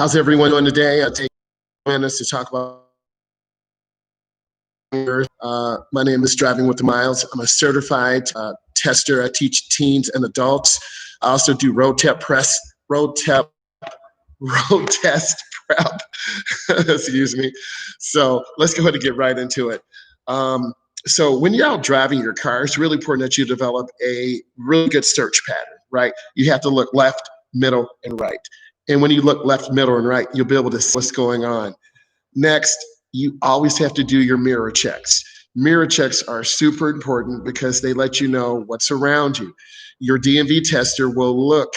How's everyone doing today? I'll take minutes to talk about. My name is Driving with Myles. I'm a certified tester. I teach teens and adults. I also do road test prep. Excuse me. So let's go ahead and get right into it. So when you're out driving your car, it's really important that you develop a really good search pattern, right? You have to look left, middle, and right. And when you look left, middle, and right, you'll be able to see what's going on. Next, you always have to do your mirror checks. Mirror checks are super important because they let you know what's around you. Your DMV tester will look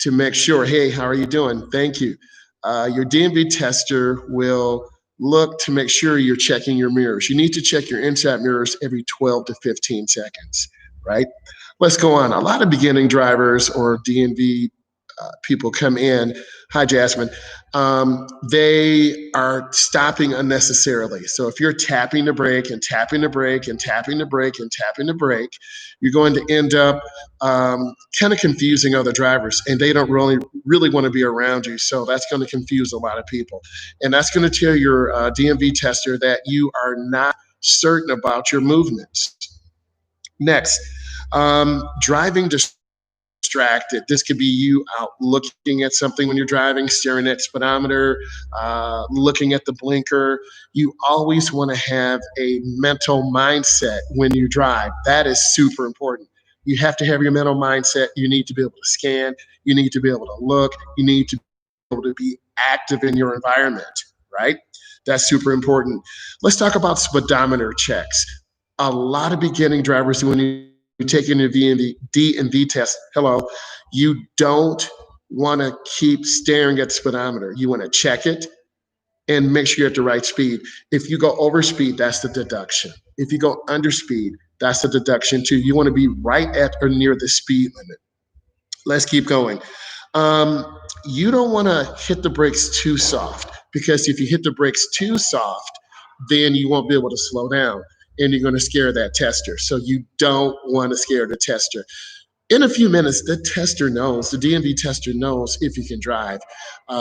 to make sure, hey, how are you doing? Thank you. Your DMV tester will look to make sure you're checking your mirrors. You need to check your inside mirrors every 12 to 15 seconds, right? Let's go on. A lot of beginning drivers or DMV people come in. Hi, Jasmine. They are stopping unnecessarily. So if you're tapping the brake and tapping the brake and tapping the brake and tapping the brake, you're going to end up kind of confusing other drivers, and they don't really want to be around you. So that's going to confuse a lot of people, and that's going to tell your DMV tester that you are not certain about your movements. Next, driving distracted. This could be you out looking at something when you're driving, staring at speedometer, looking at the blinker. You always want to have a mental mindset when you drive. That is super important. You have to have your mental mindset. You need to be able to scan. You need to be able to look. You need to be able to be active in your environment, right? That's super important. Let's talk about speedometer checks. A lot of beginning drivers, when you taking your DMV test, you don't want to keep staring at the speedometer. You want to check it and make sure you're at the right speed. If you go over speed, that's the deduction. If you go under speed, that's the deduction too. You want to be right at or near the speed limit. Let's keep going. You don't want to hit the brakes too soft, because if you hit the brakes too soft, then you won't be able to slow down and you're going to scare that tester. So you don't want to scare the tester. In a few minutes, the DMV tester knows if you can drive.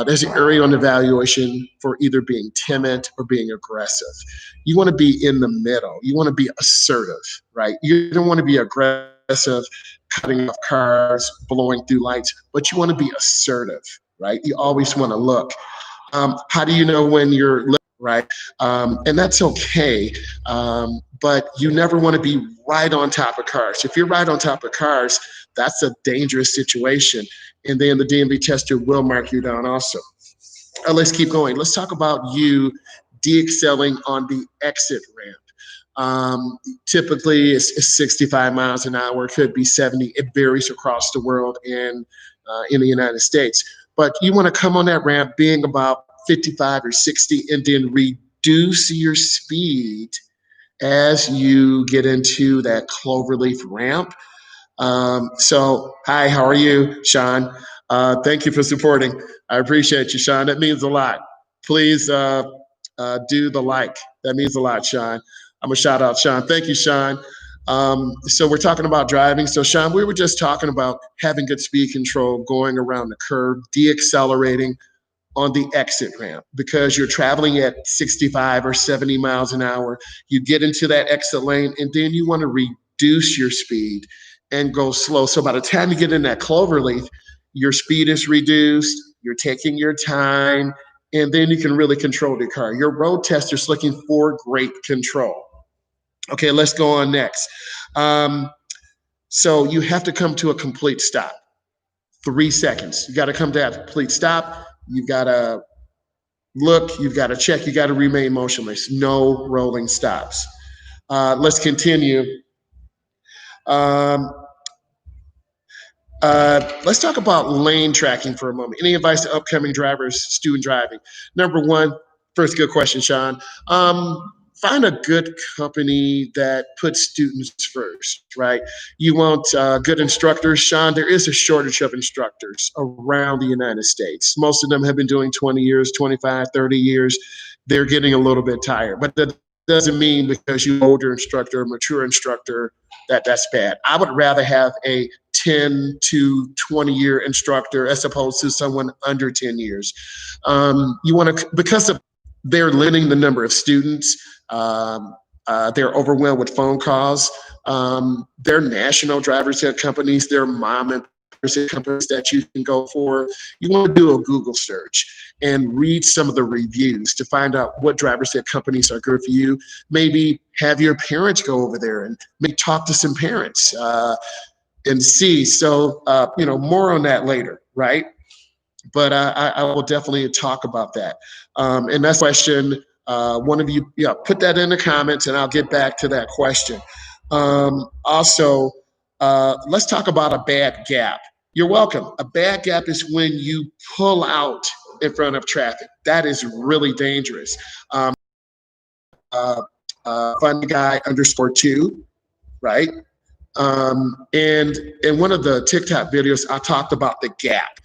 There's an area on evaluation for either being timid or being aggressive. You want to be in the middle. You want to be assertive, right? You don't want to be aggressive, cutting off cars, blowing through lights, but you want to be assertive, right? You always want to look. How do you know when you're right? And that's okay. But you never want to be right on top of cars. If you're right on top of cars, that's a dangerous situation. And then the DMV tester will mark you down also. Let's keep going. Let's talk about you de-excelling on the exit ramp. Typically it's 65 miles an hour, it could be 70. It varies across the world and in the United States. But you want to come on that ramp being about 55 or 60 and then reduce your speed as you get into that cloverleaf ramp. So, hi, how are you, Sean? Thank you for supporting. I appreciate you, Sean. That means a lot. Please do the like. That means a lot, Sean. I'm going to shout out Sean. Thank you, Sean. So we're talking about driving. So, Sean, we were just talking about having good speed control, going around the curve, de-accelerating on the exit ramp, because you're traveling at 65 or 70 miles an hour. You get into that exit lane and then you want to reduce your speed and go slow. So by the time you get in that cloverleaf, your speed is reduced, you're taking your time, and then you can really control the car. Your road tester's looking for great control. Okay, let's go on next. So you have to come to a complete stop. 3 seconds. You got to come to a complete stop. You've got to look, you've got to check, you got to remain motionless. No rolling stops. Let's continue. Let's talk about lane tracking for a moment. Any advice to upcoming drivers, student driving? Number one, first good question, Sean. Find a good company that puts students first, right? You want good instructors. Sean, there is a shortage of instructors around the United States. Most of them have been doing 20 years, 25, 30 years. They're getting a little bit tired, but that doesn't mean because you're an older instructor, a mature instructor, that's bad. I would rather have a 10 to 20-year instructor as opposed to someone under 10 years. You want to, because of they're limiting the number of students, they're overwhelmed with phone calls. They're national driver's ed companies, they're mom and companies that you can go for. You want to do a Google search and read some of the reviews to find out what driver's ed companies are good for you. Maybe have your parents go over there and maybe talk to some parents and see. So, more on that later, right? But I will definitely talk about that. And that's a question. One of you, put that in the comments and I'll get back to that question. Also, let's talk about a bad gap. You're welcome. A bad gap is when you pull out in front of traffic. That is really dangerous. Funny guy _2, right? And in one of the TikTok videos, I talked about the gap.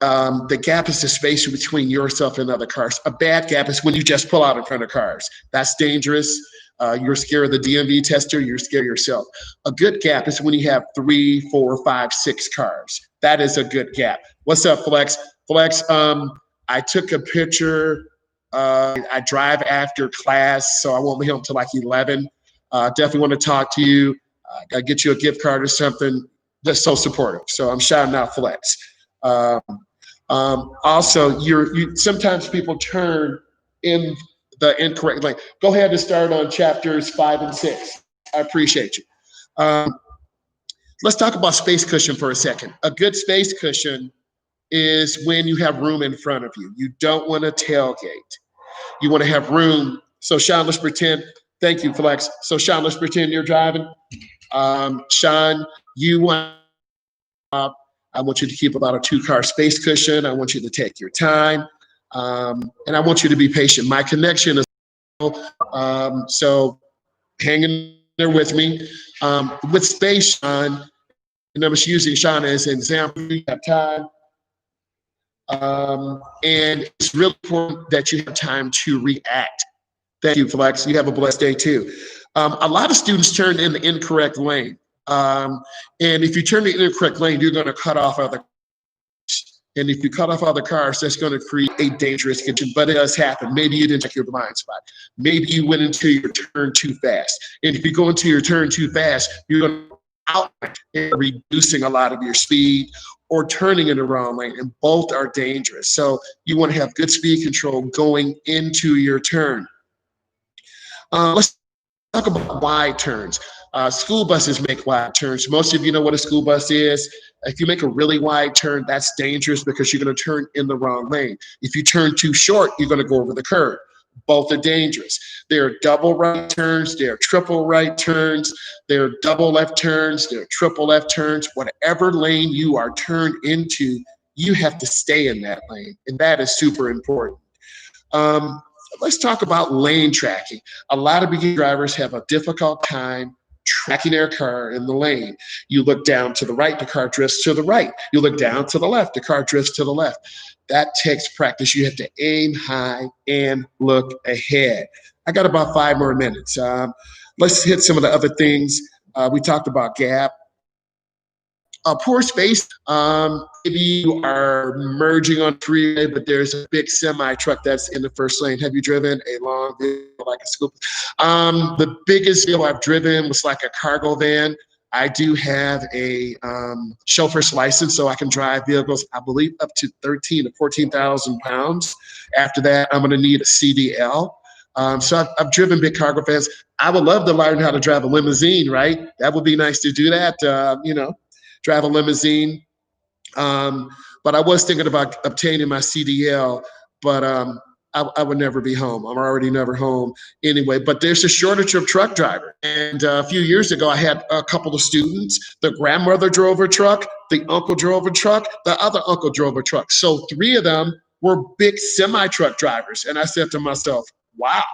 The gap is the space between yourself and other cars. A bad gap is when you just pull out in front of cars. That's dangerous. You're scared of the DMV tester, you're scared of yourself. A good gap is when you have 3, 4, 5, 6 cars. That is a good gap. What's up, Flex? Flex, I took a picture. I drive after class, so I won't be home till like 11. Definitely want to talk to you. I'll get you a gift card or something. That's so supportive. So I'm shouting out Flex. Also, you sometimes people turn in the incorrect lane. Go ahead and start on chapters 5 and 6. I appreciate you. Let's talk about space cushion for a second. A good space cushion is when you have room in front of you. You don't want to tailgate. You want to have room. So Sean, let's pretend. Thank you, Flex. So Sean, let's pretend you're driving. Sean, you want. I want you to keep about a 2-car space cushion. I want you to take your time, and I want you to be patient. My connection is so hang in there with me. With space, Sean, and I was using Sean as an example. You have time, and it's really important that you have time to react. Thank you, Flex. You have a blessed day too. A lot of students turn in the incorrect lane. And if you turn the incorrect lane, you're going to cut off other cars. And if you cut off other cars, that's going to create a dangerous condition. But it does happen. Maybe you didn't check your blind spot. Maybe you went into your turn too fast. And if you go into your turn too fast, you're going to out and reducing a lot of your speed or turning in the wrong lane. And both are dangerous. So you want to have good speed control going into your turn. Let's talk about wide turns. School buses make wide turns. Most of you know what a school bus is. If you make a really wide turn, that's dangerous because you're going to turn in the wrong lane. If you turn too short, you're going to go over the curb. Both are dangerous. There are double right turns. There are triple right turns. There are double left turns. There are triple left turns. Whatever lane you are turned into, you have to stay in that lane. And that is super important. Let's talk about lane tracking. A lot of beginner drivers have a difficult time tracking their car in the lane. You look down to the right, the car drifts to the right. You look down to the left, the car drifts to the left. That takes practice. You have to aim high and look ahead. I got about 5 more minutes. Let's hit some of the other things. We talked about gap. Poor space. Maybe you are merging on freeway, but there's a big semi truck that's in the first lane. Have you driven a long vehicle like a scoop? The biggest vehicle I've driven was like a cargo van. I do have a chauffeur's license, so I can drive vehicles, I believe, up to 13 to 14,000 pounds. After that, I'm going to need a CDL. So I've driven big cargo vans. I would love to learn how to drive a limousine, right? That would be nice to do that, drive a limousine. But I was thinking about obtaining my CDL, but I would never be home. I'm already never home anyway. But there's a shortage of truck drivers. And a few years ago, I had a couple of students. The grandmother drove a truck, the uncle drove a truck, the other uncle drove a truck. So 3 of them were big semi-truck drivers. And I said to myself, wow.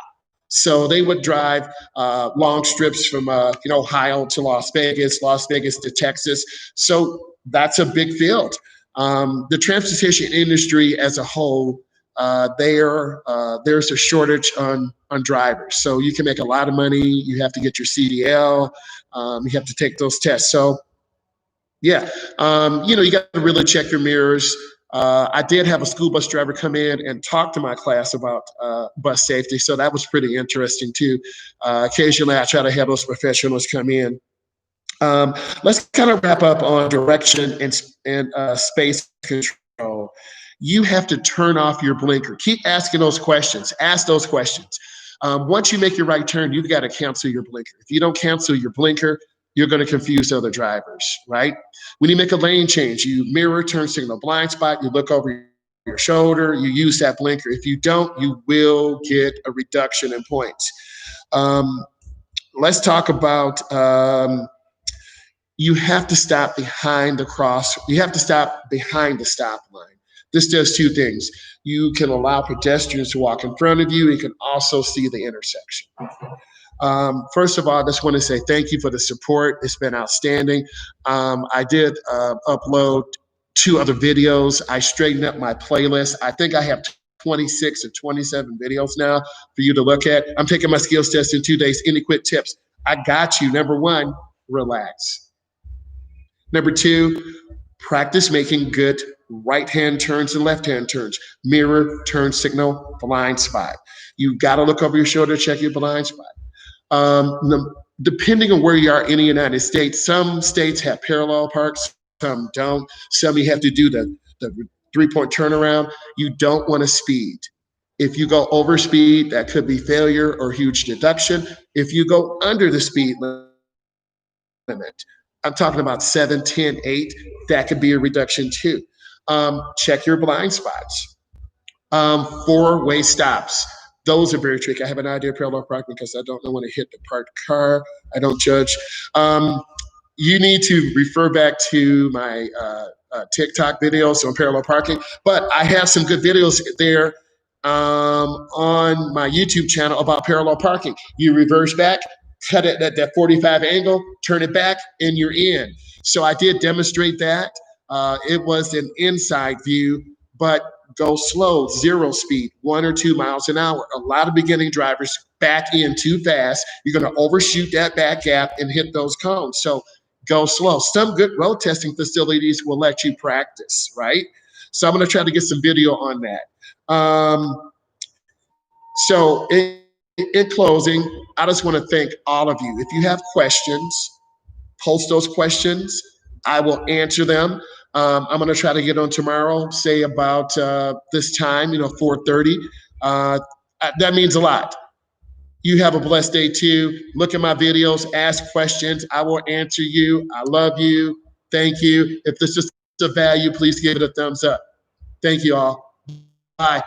So they would drive long strips from Ohio to Las Vegas to Texas. So that's a big field. The transportation industry as a whole, there's a shortage on drivers. So you can make a lot of money. You have to get your CDL. You have to take those tests. So Yeah, you got to really check your mirrors. I did have a school bus driver come in and talk to my class about bus safety, so that was pretty interesting too. Occasionally, I try to have those professionals come in. Let's kind of wrap up on direction and space control. You have to turn off your blinker. Keep asking those questions. Ask those questions. Once you make your right turn, you've got to cancel your blinker. If you don't cancel your blinker, you're going to confuse other drivers, right? When you make a lane change, you mirror, turn signal blind spot, you look over your shoulder, you use that blinker. If you don't, you will get a reduction in points. Um, let's talk about you have to stop behind the cross. You have to stop behind the stop line. This does two things. You can allow pedestrians to walk in front of you. You can also see the intersection. First of all, I just want to say thank you for the support. It's been outstanding. I did upload 2 other videos. I straightened up my playlist. I think I have 26 or 27 videos now for you to look at. I'm taking my skills test in 2 days. Any quick tips? I got you. Number one, relax. Number two, practice making good right-hand turns and left-hand turns. Mirror, turn signal, blind spot. You got to look over your shoulder, check your blind spot. Depending on where you are in the United States, some states have parallel parks, some don't. Some you have to do the 3-point turnaround. You don't want to speed. If you go over speed, that could be failure or huge deduction. If you go under the speed limit, I'm talking about 7, 10, 8, that could be a reduction too. Check your blind spots. 4-way stops. Those are very tricky. I have an idea of parallel parking because I don't know when to hit the parked car. I don't judge. You need to refer back to my TikTok videos on parallel parking, but I have some good videos there on my YouTube channel about parallel parking. You reverse back, cut it at that 45 angle, turn it back, and you're in. So I did demonstrate that. It was an inside view, but go slow, 0 speed, 1 or 2 miles an hour. A lot of beginning drivers back in too fast. You're going to overshoot that back gap and hit those cones. So go slow. Some good road testing facilities will let you practice, right? So I'm going to try to get some video on that. So in closing, I just want to thank all of you. If you have questions, post those questions. I will answer them. I'm going to try to get on tomorrow, say about this time, 4:30. That means a lot. You have a blessed day too. Look at my videos, ask questions. I will answer you. I love you. Thank you. If this is a value, please give it a thumbs up. Thank you all. Bye.